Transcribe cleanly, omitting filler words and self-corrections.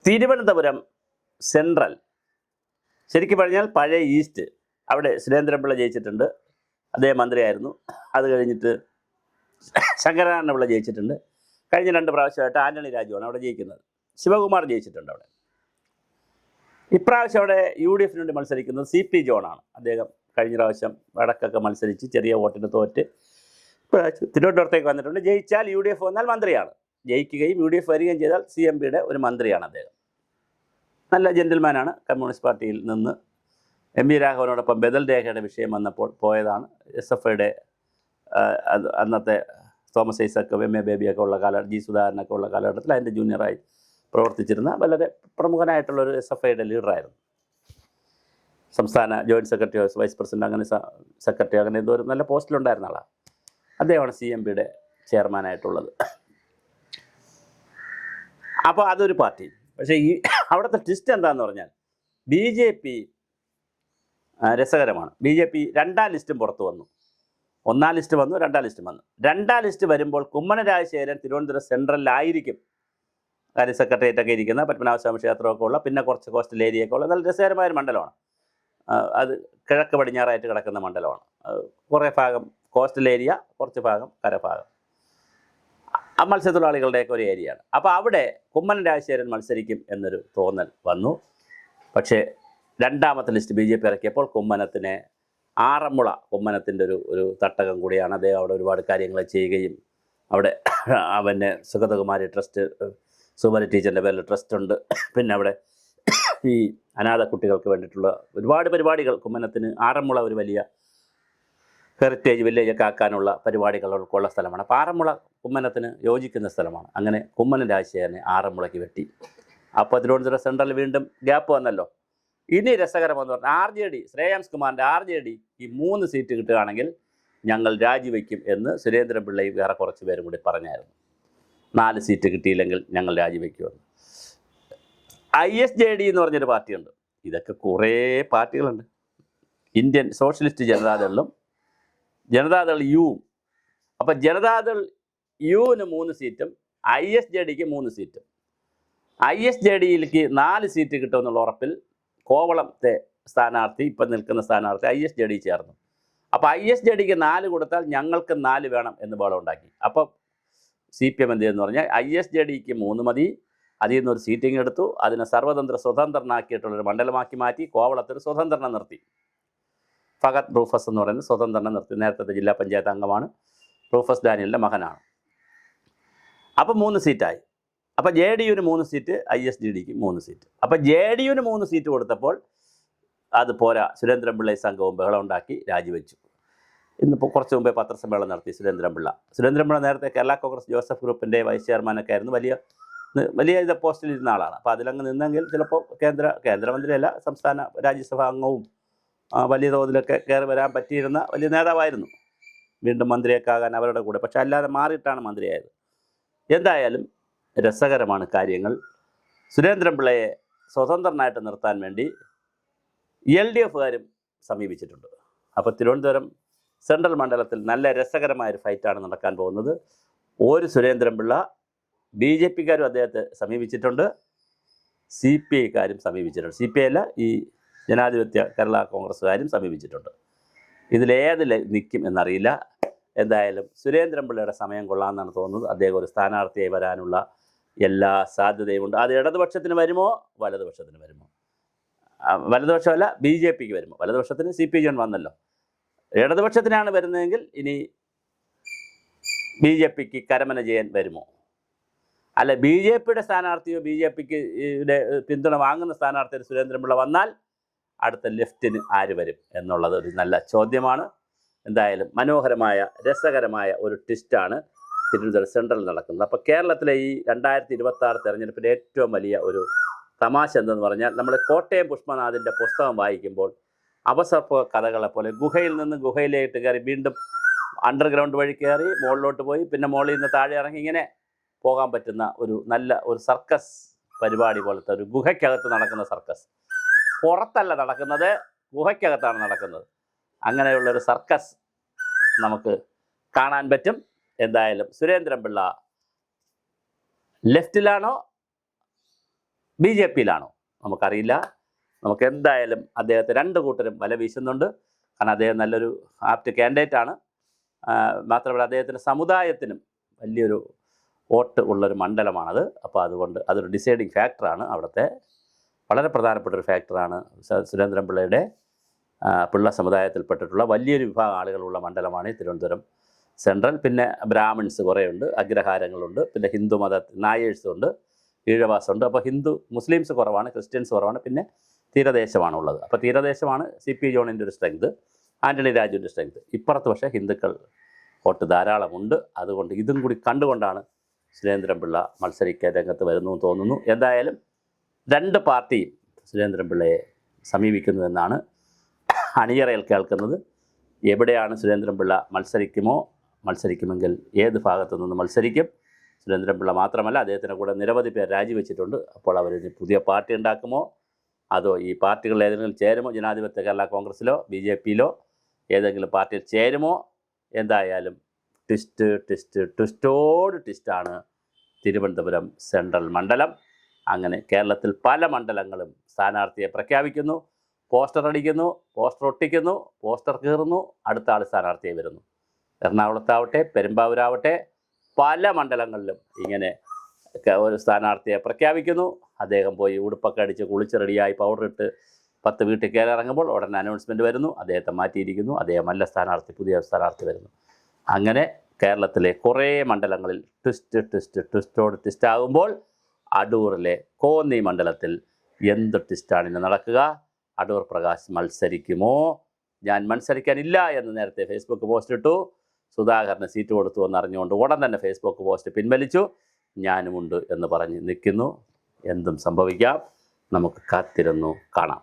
Thiruvananthapuram central ശരിക്കും പറഞ്ഞാൽ പഴയ ഈസ്റ്റ്, അവിടെ സുരേന്ദ്രൻപിള്ള ജയിച്ചിട്ടുണ്ട്, അദ്ദേഹം മന്ത്രിയായിരുന്നു. അത് കഴിഞ്ഞിട്ട് ശങ്കരനാരായണപിള്ള ജയിച്ചിട്ടുണ്ട്. കഴിഞ്ഞ 2 പ്രാവശ്യമായിട്ട് ആന്റണി രാജുവാണ് അവിടെ ജയിക്കുന്നത്. ശിവകുമാർ ജയിച്ചിട്ടുണ്ട് അവിടെ. ഇപ്രാവശ്യം അവിടെ UDF വേണ്ടി മത്സരിക്കുന്നത് CP ജോണാണ്. അദ്ദേഹം കഴിഞ്ഞ പ്രാവശ്യം വടക്കൊക്കെ മത്സരിച്ച് ചെറിയ വോട്ടിന് തോറ്റ് തിരുവനന്തപുരത്തേക്ക് വന്നിട്ടുണ്ട്. ജയിച്ചാൽ UDF വന്നാൽ മന്ത്രിയാണ്, ജയിക്കുകയും UDF വരികയും ചെയ്താൽ CMPയുടെ ഒരു മന്ത്രിയാണ് അദ്ദേഹം. നല്ല ജെന്റിൽമാനാണ്. കമ്മ്യൂണിസ്റ്റ് പാർട്ടിയിൽ നിന്ന് MV രാഘവനോടൊപ്പം ബദൽ രേഖയുടെ വിഷയം വന്നപ്പോൾ പോയതാണ്. SFIയുടെ അന്നത്തെ തോമസ് ഐസക്കും MA ബേബിയൊക്കെ ഉള്ള ജി സുധാകരനൊക്കെ ഉള്ള കാലഘട്ടത്തിൽ അതിൻ്റെ ജൂനിയറായി പ്രവർത്തിച്ചിരുന്ന വളരെ പ്രമുഖനായിട്ടുള്ളൊരു SFIയുടെ ലീഡറായിരുന്നു. സംസ്ഥാന ജോയിൻറ്റ് സെക്രട്ടറി, വൈസ് പ്രസിഡന്റ്, അങ്ങനെ സെക്രട്ടറി, അങ്ങനെ എന്തോ ഒരു നല്ല പോസ്റ്റിലുണ്ടായിരുന്ന ആളാണ്. അദ്ദേഹമാണ് CMPയുടെ ചെയർമാനായിട്ടുള്ളത്. അപ്പോൾ അതൊരു പാർട്ടി. പക്ഷേ ഈ അവിടുത്തെ ട്വിസ്റ്റ് എന്താണെന്ന് പറഞ്ഞാൽ BJP രസകരമാണ്. BJP 2ാം ലിസ്റ്റും പുറത്തു വന്നു. 1ാം ലിസ്റ്റ് വന്നു, 2ാം ലിസ്റ്റും വന്നു. 2ാം ലിസ്റ്റ് വരുമ്പോൾ കുമ്മനം രാജശേഖരൻ തിരുവനന്തപുരം സെൻട്രലിലായിരിക്കും കാര്യം സെക്രട്ടേറിയറ്റൊക്കെ ഇരിക്കുന്ന, പത്മനാഭസ്വാമി ക്ഷേത്രമൊക്കെ ഉള്ള, പിന്നെ കുറച്ച് കോസ്റ്റൽ ഏരിയയൊക്കെ ഉള്ള നല്ല രസകരമായൊരു മണ്ഡലമാണ്. അത് കിഴക്ക് പടിഞ്ഞാറായിട്ട് കിടക്കുന്ന മണ്ഡലമാണ്. കുറേ ഭാഗം കോസ്റ്റൽ ഏരിയ, കുറച്ച് ഭാഗം കരഭാഗം, മത്സ്യത്തൊഴിലാളികളുടെയൊക്കെ ഒരു ഏരിയയാണ്. അപ്പോൾ അവിടെ കുമ്മനം രാജശേഖരൻ മത്സരിക്കും എന്നൊരു തോന്നൽ വന്നു. പക്ഷേ 2ാമത്തെ ലിസ്റ്റ് BJP ഇറക്കിയപ്പോൾ കുമ്മനത്തിന് ആറന്മുള കുമ്മനത്തിൻ്റെ ഒരു തട്ടകം കൂടിയാണ്. അദ്ദേഹം അവിടെ ഒരുപാട് കാര്യങ്ങൾ ചെയ്യുകയും അവിടെ അവൻ്റെ സുഗതകുമാരി ട്രസ്റ്റ്, സുമതി ടീച്ചറിൻ്റെ പേരിൽ ട്രസ്റ്റ് ഉണ്ട്. പിന്നെ അവിടെ ഈ അനാഥ കുട്ടികൾക്ക് വേണ്ടിയിട്ടുള്ള ഒരുപാട് പരിപാടികൾ കുമ്മനത്തിന് ആറന്മുള ഒരു വലിയ ഹെറിറ്റേജ് വില്ലേജൊക്കെ ആക്കാനുള്ള പരിപാടികളൊക്കെ ഉള്ള സ്ഥലമാണ്. അപ്പോൾ ആറന്മുള കുമ്മനത്തിന് യോജിക്കുന്ന സ്ഥലമാണ്. അങ്ങനെ കുമ്മനം രാജശേഖരനെ ആറന്മുളയ്ക്ക് വെട്ടി. അപ്പോൾ തിരുവനന്തപുരം സെൻട്രൽ വീണ്ടും ഗ്യാപ്പ് വന്നല്ലോ. ഇനി രസകരമെന്ന് പറഞ്ഞാൽ RJD, ശ്രേയാംസ് കുമാറിൻ്റെ RJD ഈ 3 സീറ്റ് കിട്ടുകയാണെങ്കിൽ ഞങ്ങൾ രാജിവെക്കും എന്ന് സുരേന്ദ്രൻപിള്ളയും വേറെ കുറച്ച് പേരും കൂടി പറഞ്ഞായിരുന്നു. 4 സീറ്റ് കിട്ടിയില്ലെങ്കിൽ ഞങ്ങൾ രാജിവെക്കുമെന്ന്. ISJD എന്ന് പറഞ്ഞൊരു പാർട്ടിയുണ്ട്. ഇതൊക്കെ കുറേ പാർട്ടികളുണ്ട്. ഇന്ത്യൻ സോഷ്യലിസ്റ്റ് ജനതാദളിലും ജനതാദൾ യുവും. അപ്പം ജനതാദൾ യുവിന് 3 സീറ്റും ISJDക്ക് 3 സീറ്റും. ISJDയിലേക്ക് 4 സീറ്റ് കിട്ടുമെന്നുള്ള ഉറപ്പിൽ കോവളത്തെ സ്ഥാനാർത്ഥി, ഇപ്പം നിൽക്കുന്ന സ്ഥാനാർത്ഥി ISJD ചേർന്നു. അപ്പോൾ ISJDക്ക് 4 കൊടുത്താൽ ഞങ്ങൾക്ക് 4 വേണം എന്ന് ബഹളം ഉണ്ടാക്കി. അപ്പം CPM എന്ത് ചെയ്യുമെന്ന് പറഞ്ഞാൽ ISJDക്ക് 3 മതി, അതിൽ നിന്നൊരു സീറ്റിംഗ് എടുത്തു, അതിനെ സർവതന്ത്ര സ്വതന്ത്രനാക്കിയിട്ടുള്ളൊരു മണ്ഡലമാക്കി മാറ്റി. കോവളത്തിൽ സ്വതന്ത്രനെ നിർത്തി. ഫഹദ് റൂഫസ് എന്ന് പറയുന്നത് സ്വതന്ത്രനെ നിർത്തി. നേരത്തെ ജില്ലാ പഞ്ചായത്ത് അംഗമാണ്, റൂഫസ് ഡാനിയലിൻ്റെ മകനാണ്. അപ്പോൾ 3 സീറ്റായി. അപ്പോൾ JDUവിന് 3 സീറ്റ്, ISJDക്ക് 3 സീറ്റ്. അപ്പോൾ JDUവിന് 3 സീറ്റ് കൊടുത്തപ്പോൾ അത് പോരാ, സുരേന്ദ്രൻപിള്ള സംഘവും ബഹളം ഉണ്ടാക്കി രാജിവെച്ചു. ഇന്നിപ്പോൾ കുറച്ച് മുമ്പേ പത്രസമ്മേളനം നടത്തി സുരേന്ദ്രൻപിള്ള നേരത്തെ കേരള കോൺഗ്രസ് ജോസഫ് ഗ്രൂപ്പിൻ്റെ വൈസ് ചെയർമാനൊക്കെ ആയിരുന്നു. വലിയ പോസ്റ്റിലിരുന്ന ആളാണ്. അപ്പോൾ അതിലങ്ങ് നിന്നെങ്കിൽ ചിലപ്പോൾ കേന്ദ്രമന്ത്രിയല്ല, സംസ്ഥാന രാജ്യസഭാ അംഗവും വലിയ തോതിലൊക്കെ കയറി വരാൻ പറ്റിയിരുന്ന വലിയ നേതാവായിരുന്നു. വീണ്ടും മന്ത്രിയൊക്കെ ആകാൻ അവരുടെ കൂടെ, പക്ഷെ അല്ലാതെ മാറിയിട്ടാണ് മന്ത്രിയായത്. എന്തായാലും രസകരമാണ് കാര്യങ്ങൾ. സുരേന്ദ്രൻപിള്ളയെ സ്വതന്ത്രനായിട്ട് നിർത്താൻ വേണ്ടി LDFകാരും സമീപിച്ചിട്ടുണ്ട്. അപ്പോൾ തിരുവനന്തപുരം സെൻട്രൽ മണ്ഡലത്തിൽ നല്ല രസകരമായൊരു ഫൈറ്റാണ് നടക്കാൻ പോകുന്നത്. ഒരു സുരേന്ദ്രൻപിള്ള, BJPക്കാരും അദ്ദേഹത്തെ സമീപിച്ചിട്ടുണ്ട്, CPIക്കാരും സമീപിച്ചിട്ടുണ്ട്. CPI അല്ല, ഈ ജനാധിപത്യ കേരള കോൺഗ്രസ്സുകാരും സമീപിച്ചിട്ടുണ്ട്. ഇതിലേതിൽ നിൽക്കും എന്നറിയില്ല. എന്തായാലും സുരേന്ദ്രൻപിള്ളയുടെ സമയം കൊള്ളാമെന്നാണ് തോന്നുന്നത്. അദ്ദേഹം ഒരു സ്ഥാനാർത്ഥിയായി വരാനുള്ള എല്ലാ സാധ്യതയുമുണ്ട്. അത് ഇടതുപക്ഷത്തിന് വരുമോ വലതുപക്ഷത്തിന് വരുമോ? വലതുപക്ഷമല്ല, BJPക്ക് വരുമോ? വലതുപക്ഷത്തിന് CP ജോൺ വന്നല്ലോ. ഇടതുപക്ഷത്തിനാണ് വരുന്നതെങ്കിൽ ഇനി BJPക്ക് കരമന ജയൻ വരുമോ? അല്ല, BJPയുടെ സ്ഥാനാർത്ഥിയോ BJPക്ക് പിന്തുണ വാങ്ങുന്ന സ്ഥാനാർത്ഥി സുരേന്ദ്രൻപിള്ള വന്നാൽ അടുത്ത ലെഫ്റ്റിന് ആര് വരും എന്നുള്ളത് ഒരു നല്ല ചോദ്യമാണ്. എന്തായാലും മനോഹരമായ രസകരമായ ഒരു ട്വിസ്റ്റാണ് തിരുവനന്തപുരം സെൻട്രൽ നടക്കുന്നത്. അപ്പോൾ കേരളത്തിലെ ഈ 2026 തെരഞ്ഞെടുപ്പിൻ്റെ ഏറ്റവും വലിയ ഒരു തമാശ എന്തെന്ന് പറഞ്ഞാൽ, നമ്മൾ കോട്ടയം പുഷ്പനാഥിൻ്റെ പുസ്തകം വായിക്കുമ്പോൾ അവസർപ്പ കഥകളെപ്പോലെ ഗുഹയിൽ നിന്ന് ഗുഹയിലേക്ക് കയറി വീണ്ടും അണ്ടർഗ്രൗണ്ട് വഴി കയറി മുകളിലോട്ട് പോയി പിന്നെ മുകളിൽ നിന്ന് താഴെ ഇറങ്ങി ഇങ്ങനെ പോകാൻ പറ്റുന്ന ഒരു നല്ല ഒരു സർക്കസ് പരിപാടി പോലത്തെ ഒരു ഗുഹയ്ക്കകത്ത് നടക്കുന്ന സർക്കസ്. പുറത്തല്ല നടക്കുന്നത്, ഗുഹയ്ക്കകത്താണ് നടക്കുന്നത്. അങ്ങനെയുള്ളൊരു സർക്കസ് നമുക്ക് കാണാൻ പറ്റും. എന്തായാലും സുരേന്ദ്രൻപിള്ള ലെഫ്റ്റിലാണോ BJP-യിലാണോ നമുക്കറിയില്ല. നമുക്ക് എന്തായാലും അദ്ദേഹത്തെ 2 കൂട്ടരും വല വീശുന്നുണ്ട്. കാരണം അദ്ദേഹം നല്ലൊരു ആപ്റ്റ് കാൻഡിഡേറ്റാണ്. മാത്രമല്ല അദ്ദേഹത്തിൻ്റെ സമുദായത്തിനും വലിയൊരു വോട്ട് ഉള്ളൊരു മണ്ഡലമാണത്. അപ്പോൾ അതുകൊണ്ട് അതൊരു ഡിസൈഡിങ് ഫാക്ടറാണ്. അവിടുത്തെ വളരെ പ്രധാനപ്പെട്ട ഒരു ഫാക്ടറാണ് സുരേന്ദ്രൻപിള്ളയുടെ പിള്ള സമുദായത്തിൽപ്പെട്ടിട്ടുള്ള വലിയൊരു വിഭാഗം ആളുകളുള്ള മണ്ഡലമാണ് ഈ തിരുവനന്തപുരം സെൻട്രൽ. പിന്നെ ബ്രാഹ്മിൺസ് കുറേയുണ്ട്, അഗ്രഹാരങ്ങളുണ്ട്, പിന്നെ ഹിന്ദു മത നായേഴ്സുണ്ട്, ഈഴവാസമുണ്ട്. അപ്പോൾ മുസ്ലിംസ് കുറവാണ്, ക്രിസ്ത്യൻസ് കുറവാണ്, പിന്നെ തീരദേശമാണ് ഉള്ളത്. അപ്പോൾ തീരദേശമാണ് CP ജോണിൻ്റെ ഒരു സ്ട്രെങ്ത്, ആൻ്റണി രാജുവിൻ്റെ സ്ട്രെങ്ത്. ഇപ്പുറത്ത് പക്ഷേ ഹിന്ദുക്കൾ വോട്ട് ധാരാളമുണ്ട്. അതുകൊണ്ട് ഇതും കൂടി കണ്ടുകൊണ്ടാണ് സുരേന്ദ്രൻപിള്ള മത്സരിക്കാൻ രംഗത്ത് വരുന്നു എന്ന് തോന്നുന്നു. എന്തായാലും 2 പാർട്ടിയും സുരേന്ദ്രൻപിള്ളയെ സമീപിക്കുന്നുവെന്നാണ് അണിയറയിൽ കേൾക്കുന്നത്. എവിടെയാണ് സുരേന്ദ്രൻപിള്ള മത്സരിക്കുമെങ്കിൽ ഏത് ഭാഗത്തു നിന്ന് മത്സരിക്കും? സുരേന്ദ്രൻപിള്ള മാത്രമല്ല, അദ്ദേഹത്തിൻ്റെ കൂടെ നിരവധി പേർ രാജിവെച്ചിട്ടുണ്ട്. അപ്പോൾ അവരിന് പുതിയ പാർട്ടി ഉണ്ടാക്കുമോ, അതോ ഈ പാർട്ടികളിൽ ഏതെങ്കിലും ചേരുമോ? ജനാധിപത്യ കേരള കോൺഗ്രസ്സിലോ BJP-യിലോ ഏതെങ്കിലും പാർട്ടിയിൽ ചേരുമോ? എന്തായാലും ട്വിസ്റ്റാണ് തിരുവനന്തപുരം സെൻട്രൽ മണ്ഡലം. അങ്ങനെ കേരളത്തിൽ പല മണ്ഡലങ്ങളും സ്ഥാനാർത്ഥിയെ പ്രഖ്യാപിക്കുന്നു, പോസ്റ്റർ അടിക്കുന്നു, പോസ്റ്റർ ഒട്ടിക്കുന്നു, പോസ്റ്റർ കീറുന്നു, അടുത്ത ആൾ സ്ഥാനാർത്ഥിയെ വരുന്നു. എറണാകുളത്താവട്ടെ, പെരുമ്പാവൂരാവട്ടെ, പല മണ്ഡലങ്ങളിലും ഇങ്ങനെ ഒരു സ്ഥാനാർത്ഥിയെ പ്രഖ്യാപിക്കുന്നു. അദ്ദേഹം പോയി ഉടുപ്പൊക്കെ അടിച്ച് കുളിച്ച് റെഡിയായി പൗഡറിട്ട് 10 വീട്ടിൽ കയറി ഇറങ്ങുമ്പോൾ ഉടനെ അനൗൺസ്മെൻറ്റ് വരുന്നു, അദ്ദേഹത്തെ മാറ്റിയിരിക്കുന്നു, അദ്ദേഹമല്ല സ്ഥാനാർത്ഥി, പുതിയ സ്ഥാനാർത്ഥി വരുന്നു. അങ്ങനെ കേരളത്തിലെ കുറേ മണ്ഡലങ്ങളിൽ ട്വിസ്റ്റാകുമ്പോൾ അടൂറിലെ കോന്നി മണ്ഡലത്തിൽ എന്ത് ട്വിസ്റ്റാണ് ഇന്ന് നടക്കുക? അടൂർ പ്രകാശ് മത്സരിക്കുമോ? ഞാൻ മത്സരിക്കാനില്ല എന്ന് നേരത്തെ ഫേസ്ബുക്ക് പോസ്റ്റ് ഇട്ടു. സുധാകരന് സീറ്റ് കൊടുത്തു എന്നറിഞ്ഞുകൊണ്ട് ഉടൻ തന്നെ ഫേസ്ബുക്ക് പോസ്റ്റ് പിൻവലിച്ചു. ഞാനുമുണ്ട് എന്ന് പറഞ്ഞ് നിൽക്കുന്നു. എന്തും സംഭവിക്കാം. നമുക്ക് കാത്തിരുന്നു കാണാം.